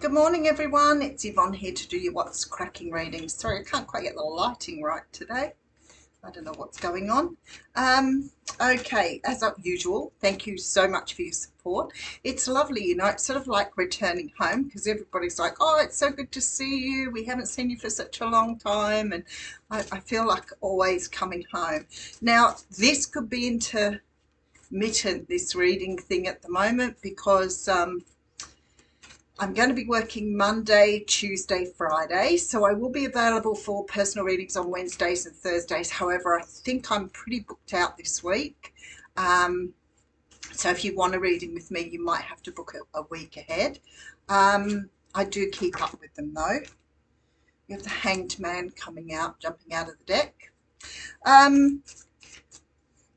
Good morning, everyone. It's Yvonne here to do your What's Cracking readings. Sorry, I can't quite get the lighting right today. I don't know what's going on. Okay, as usual, thank you so much for your support. It's lovely, it's sort of like returning home because everybody's like, oh, it's so good to see you. We haven't seen you for such a long time. And I feel like always coming home. Now, this could be intermittent, this reading thing at the moment, because I'm going to be working Monday, Tuesday, Friday, so I will be available for personal readings on Wednesdays and Thursdays. However, I think I'm pretty booked out this week. So if you want a reading with me, you might have to book it a week ahead. I do keep up with them though. We have the Hanged Man coming out, jumping out of the deck.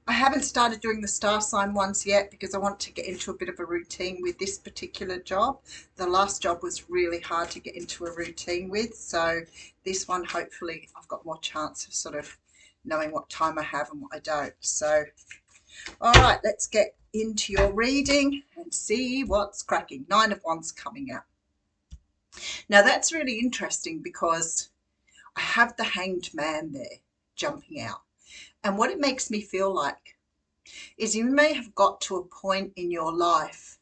I haven't started doing the star sign ones yet because I want to get into a bit of a routine with this particular job. The last job was really hard to get into a routine with, so this one hopefully I've got more chance of sort of knowing what time I have and what I don't. So all right, let's get into your reading and see what's cracking. Nine of Wands coming out. Now that's really interesting because I have the Hanged Man there jumping out. And what it makes me feel like is you may have got to a point in your life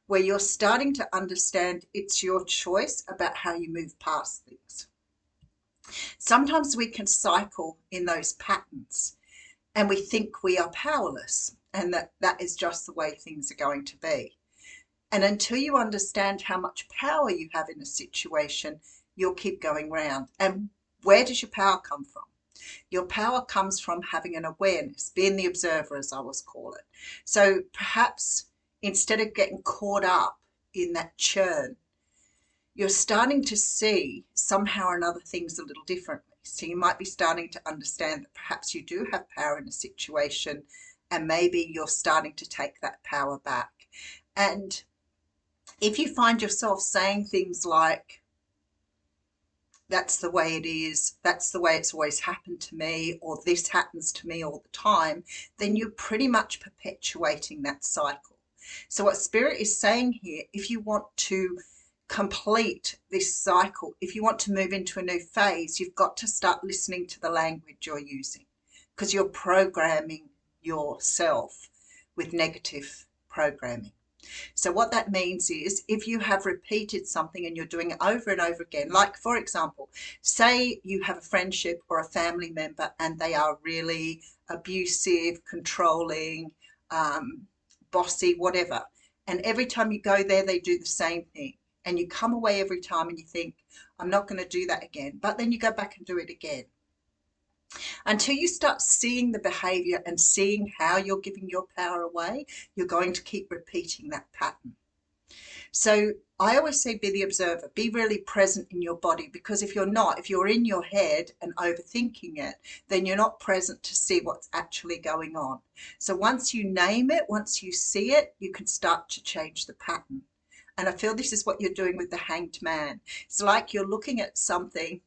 where you're starting to understand it's your choice about how you move past things. Sometimes we can cycle in those patterns and we think we are powerless and that is just the way things are going to be. And until you understand how much power you have in a situation, you'll keep going round. And where does your power come from? Your power comes from having an awareness, being the observer, as I always call it. So perhaps instead of getting caught up in that churn, you're starting to see somehow or another things a little differently. So you might be starting to understand that perhaps you do have power in a situation and maybe you're starting to take that power back. And if you find yourself saying things like, that's the way it is, that's the way it's always happened to me, or this happens to me all the time, then you're pretty much perpetuating that cycle. So what Spirit is saying here, if you want to complete this cycle, if you want to move into a new phase, you've got to start listening to the language you're using because you're programming yourself with negative programming. So what that means is if you have repeated something and you're doing it over and over again, like for example, say you have a friendship or a family member and they are really abusive, controlling, bossy, whatever. And every time you go there, they do the same thing. And you come away every time and you think, I'm not going to do that again. But then you go back and do it again. Until you start seeing the behavior and seeing how you're giving your power away, you're going to keep repeating that pattern. So I always say be the observer, be really present in your body, because if you're not, if you're in your head and overthinking it, then you're not present to see what's actually going on. So once you name it, once you see it, you can start to change the pattern. And I feel this is what you're doing with the Hanged Man. It's like you're looking at something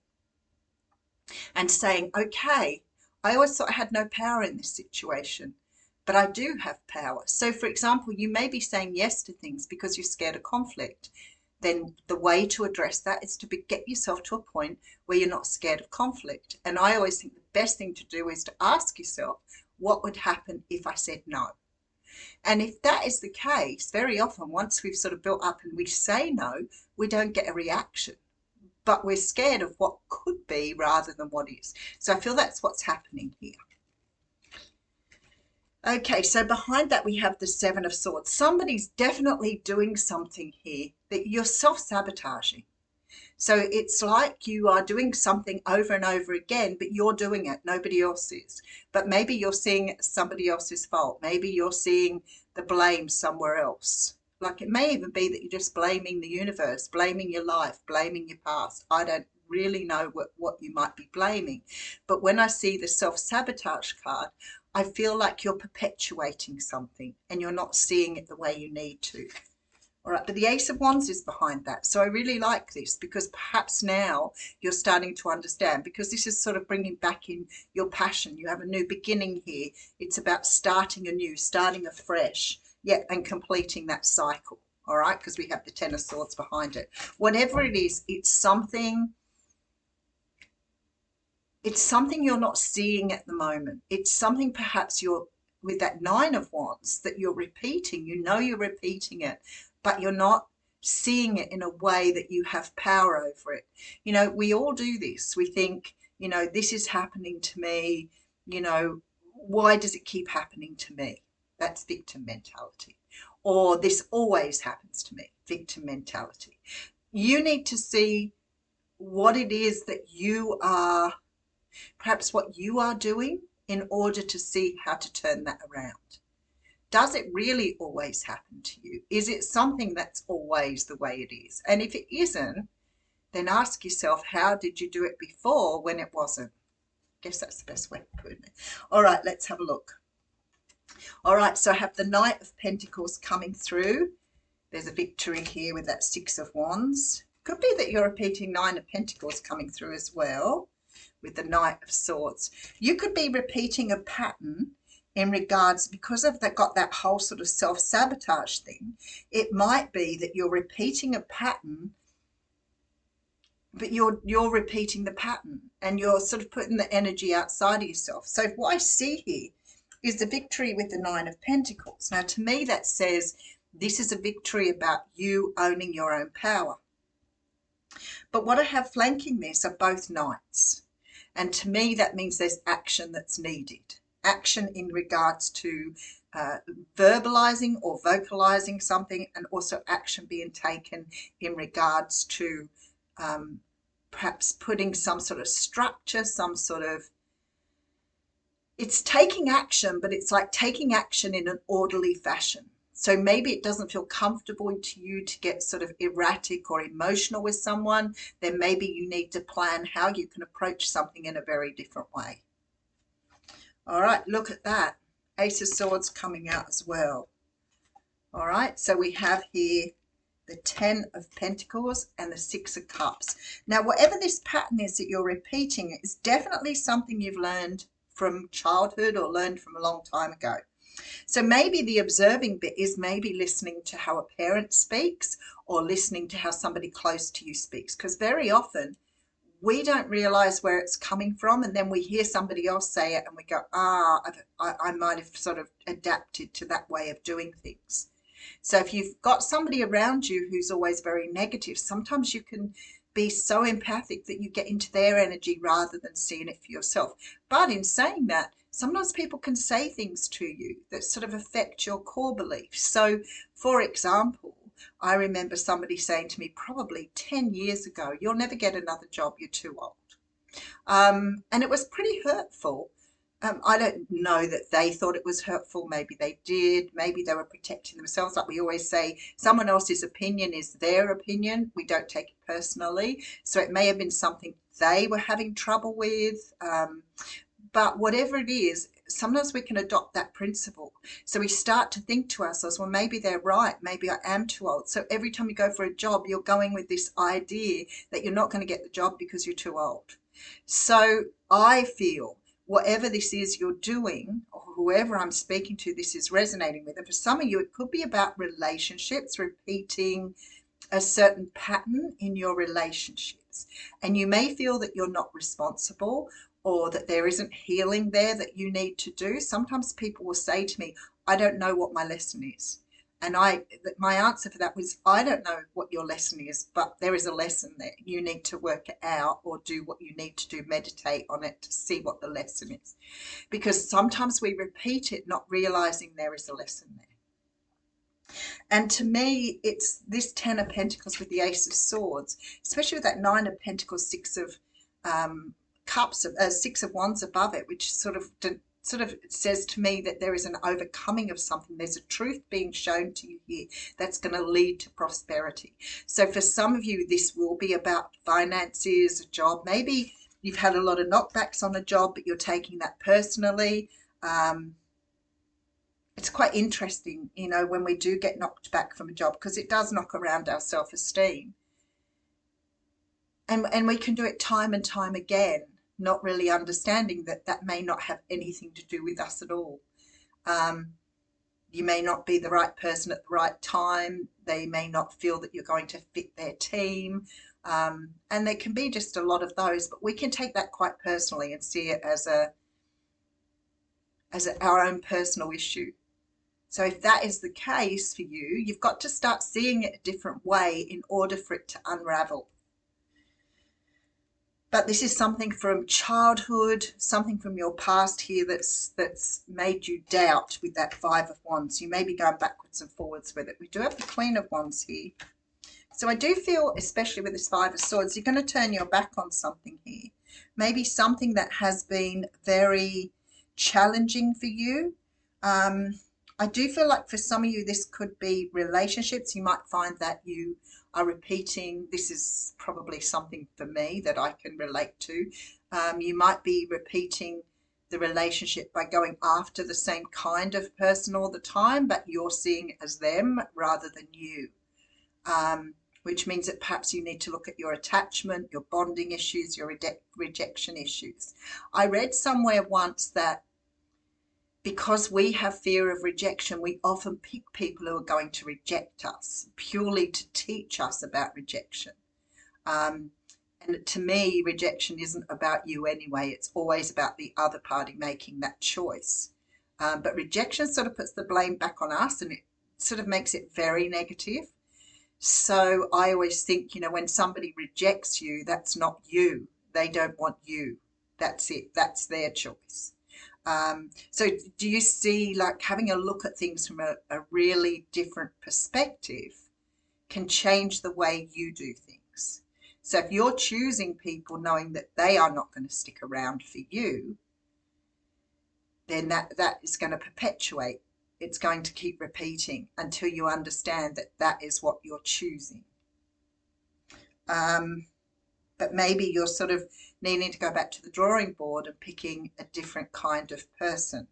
and saying, okay, I always thought I had no power in this situation, but I do have power. So, for example, you may be saying yes to things because you're scared of conflict. Then the way to address that is to get yourself to a point where you're not scared of conflict. And I always think the best thing to do is to ask yourself, what would happen if I said no? And if that is the case, very often once we've sort of built up and we say no, we don't get a reaction, but we're scared of what could be rather than what is. So I feel that's what's happening here. Okay, so behind that we have the Seven of Swords. Somebody's definitely doing something here that you're self-sabotaging. So it's like you are doing something over and over again, but you're doing it, nobody else is. But maybe you're seeing it as somebody else's fault. Maybe you're seeing the blame somewhere else. Like it may even be that you're just blaming the universe, blaming your life, blaming your past. I don't really know what you might be blaming. But when I see the self-sabotage card, I feel like you're perpetuating something and you're not seeing it the way you need to. All right, but the Ace of Wands is behind that. So I really like this because perhaps now you're starting to understand, because this is sort of bringing back in your passion. You have a new beginning here. It's about starting anew, starting afresh, yeah, and completing that cycle. all right, because we have the Ten of Swords behind it. Whatever it is, it's something you're not seeing at the moment. It's something perhaps you're with that Nine of Wands that you're repeating. You know you're repeating it, but you're not seeing it in a way that you have power over it. You know, we all do this. We think, you know, this is happening to me. You know, why does it keep happening to me? That's victim mentality. Or this always happens to me, victim mentality. You need to see what it is that you are, perhaps what you are doing in order to see how to turn that around. Does it really always happen to you? Is it something that's always the way it is? And if it isn't, then ask yourself, how did you do it before when it wasn't? I guess that's the best way of putting it. All right, let's have a look. All right, so I have the Knight of Pentacles coming through. There's a victory here with that Six of Wands. Could be that you're repeating Nine of Pentacles coming through as well with the Knight of Swords. You could be repeating a pattern in regards, because of that, got that whole sort of self-sabotage thing. It might be that you're repeating a pattern, but you're repeating the pattern and you're sort of putting the energy outside of yourself. So what I see here is the victory with the Nine of Pentacles. Now, to me, that says this is a victory about you owning your own power. But what I have flanking this are both knights. And to me, that means there's action that's needed. Action in regards to verbalizing or vocalizing something, and also action being taken in regards to perhaps putting some sort of structure, some sort of, it's taking action, but it's like taking action in an orderly fashion. So maybe it doesn't feel comfortable to you to get sort of erratic or emotional with someone. Then maybe you need to plan how you can approach something in a very different way. All right, look at that. Ace of Swords coming out as well. All right, so we have here the Ten of Pentacles and the Six of Cups. Now, whatever this pattern is that you're repeating, it is definitely something you've learned from childhood or learned from a long time ago. So maybe the observing bit is maybe listening to how a parent speaks or listening to how somebody close to you speaks, because very often we don't realize where it's coming from, and then we hear somebody else say it and we go, I might have sort of adapted to that way of doing things. So if you've got somebody around you who's always very negative, sometimes you can be so empathic that you get into their energy rather than seeing it for yourself. But in saying that, sometimes people can say things to you that sort of affect your core beliefs. So, for example, I remember somebody saying to me probably 10 years ago, you'll never get another job, you're too old. And it was pretty hurtful. I don't know that they thought it was hurtful. Maybe they did. Maybe they were protecting themselves. Like we always say, someone else's opinion is their opinion. We don't take it personally. So it may have been something they were having trouble with. But whatever it is, sometimes we can adopt that principle. So we start to think to ourselves, well, maybe they're right. Maybe I am too old. So every time you go for a job, you're going with this idea that you're not going to get the job because you're too old. So I feel whatever this is you're doing, or whoever I'm speaking to, this is resonating with. And for some of you, it could be about relationships, repeating a certain pattern in your relationships. And you may feel that you're not responsible, or that there isn't healing there that you need to do. Sometimes people will say to me, I don't know what my lesson is. And my answer for that was, I don't know what your lesson is, but there is a lesson there. You need to work it out or do what you need to do, meditate on it to see what the lesson is. Because sometimes we repeat it, not realizing there is a lesson there. And to me, it's this Ten of Pentacles with the Ace of Swords, especially with that Nine of Pentacles, Six of Cups, Six of Wands above it, which sort of says to me that there is an overcoming of something. There's a truth being shown to you here that's going to lead to prosperity. So for some of you, this will be about finances, a job. Maybe you've had a lot of knockbacks on a job, but you're taking that personally. It's quite interesting, you know, when we do get knocked back from a job, because it does knock around our self-esteem. And we can do it time and time again, not really understanding that that may not have anything to do with us at all. You may not be the right person at the right time. They may not feel that you're going to fit their team. And there can be just a lot of those, but we can take that quite personally and see it as our own personal issue. So if that is the case for you, you've got to start seeing it a different way in order for it to unravel. But this is something from childhood, something from your past here that's made you doubt with that Five of Wands. You may be going backwards and forwards with it. We do have the Queen of Wands here. So I do feel, especially with this Five of Swords, you're going to turn your back on something here. Maybe something that has been very challenging for you. I do feel like for some of you, this could be relationships. You might find that you are repeating. This is probably something for me that I can relate to. You might be repeating the relationship by going after the same kind of person all the time, but you're seeing it as them rather than you. Which means that perhaps you need to look at your attachment, your bonding issues, your rejection issues. I read somewhere once that because we have fear of rejection, we often pick people who are going to reject us purely to teach us about rejection. And to me, rejection isn't about you anyway. It's always about the other party making that choice. But rejection sort of puts the blame back on us, and it sort of makes it very negative. So I always think, when somebody rejects you, that's not you. They don't want you. That's it. That's their choice. So do you see, like, having a look at things from a really different perspective can change the way you do things? So if you're choosing people knowing that they are not going to stick around for you, then that is going to perpetuate. It's going to keep repeating until you understand that that is what you're choosing. But maybe you're sort of needing to go back to the drawing board and picking a different kind of person.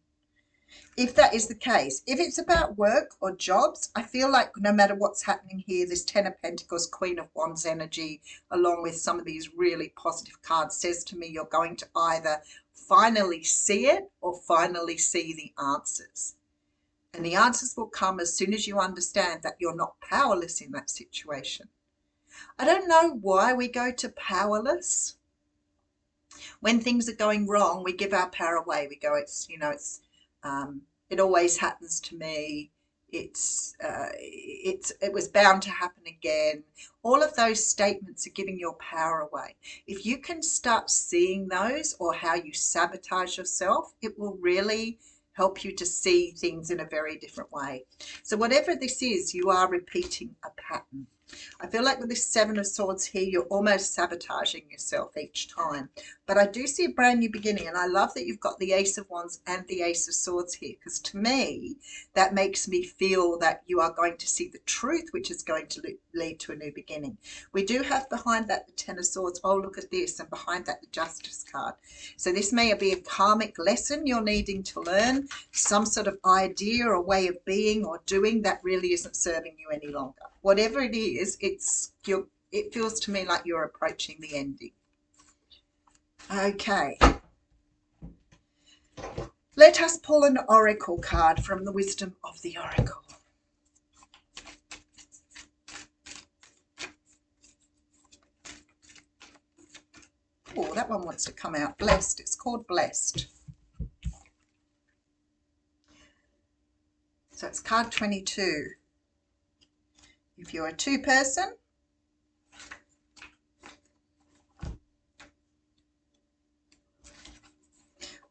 If that is the case, if it's about work or jobs, I feel like no matter what's happening here, this Ten of Pentacles, Queen of Wands energy, along with some of these really positive cards, says to me you're going to either finally see it or finally see the answers. And the answers will come as soon as you understand that you're not powerless in that situation. I don't know why we go to powerless. When things are going wrong, we give our power away. We go, it always happens to me. It was bound to happen again. All of those statements are giving your power away. If you can start seeing those, or how you sabotage yourself, it will really help you to see things in a very different way. So whatever this is, you are repeating a pattern. I feel like with this Seven of Swords here, you're almost sabotaging yourself each time. But I do see a brand new beginning, and I love that you've got the Ace of Wands and the Ace of Swords here, because to me, that makes me feel that you are going to see the truth, which is going to lead to a new beginning. We do have behind that the Ten of Swords. Oh, look at this. And behind that, the Justice card. So this may be a karmic lesson you're needing to learn, some sort of idea or way of being or doing that really isn't serving you any longer. Whatever it is, it feels to me like you're approaching the ending. Okay. Let us pull an oracle card from the wisdom of the oracle. Oh, that one wants to come out. Blessed. It's called Blessed. So it's card 22. If you're a two-person,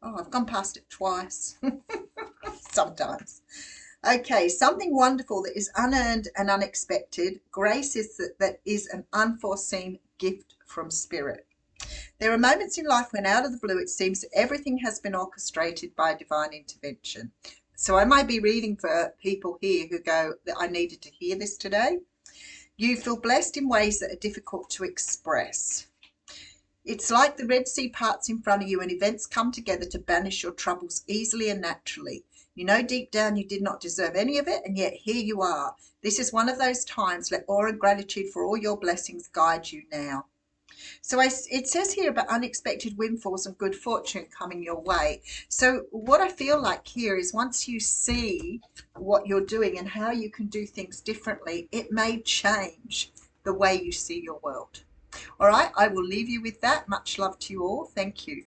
oh, I've gone past it twice. Sometimes. Okay, something wonderful that is unearned and unexpected. Grace is that is an unforeseen gift from Spirit. There are moments in life when out of the blue it seems that everything has been orchestrated by divine intervention. So I might be reading for people here who go, that I needed to hear this today. You feel blessed in ways that are difficult to express. It's like the Red Sea parts in front of you and events come together to banish your troubles easily and naturally. You know deep down you did not deserve any of it, and yet here you are. This is one of those times. Let awe and gratitude for all your blessings guide you now. So it says here about unexpected windfalls and good fortune coming your way. So what I feel like here is once you see what you're doing and how you can do things differently, it may change the way you see your world. All right, I will leave you with that. Much love to you all. Thank you.